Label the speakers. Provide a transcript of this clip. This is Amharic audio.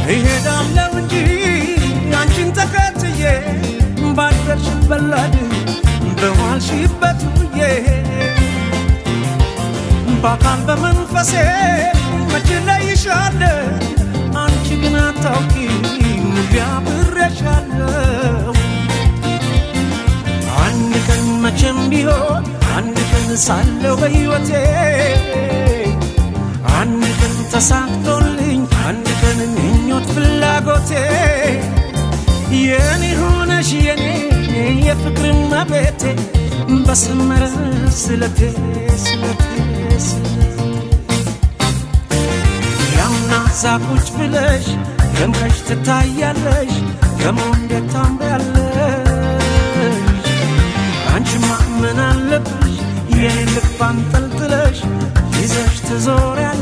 Speaker 1: እሄዳለሁ እንጂ አንቺን ተከትዬ ባደርሽበት ላድ በዋልሽበት ውዬ በአካል በመንፈሴ መች እለይሻለሁ አንቺ ግን አታውቂም አብሬሻለሁ አንድ ቀን መቼም ቢሆን አንድ ቀን ሳለሁ በሕይወቴ አንድ ቀን ተሳክቶልኝ አንድ ቀን ምኞት ፍላጎቴ የኔ ሆነሽ የኔ የፍቅር እመቤቴ በሰመረ ስለቴ ስለቴ ያምና ዛቁጭ ብለሽ ደምቀሽ ትታያለሽ ከመንገድ ታምሪያለሽ አንቺማ ምን አለብሽ የኔ ልብ አንጠልጥለሽ ይዘሽ ትዞሪያለሽ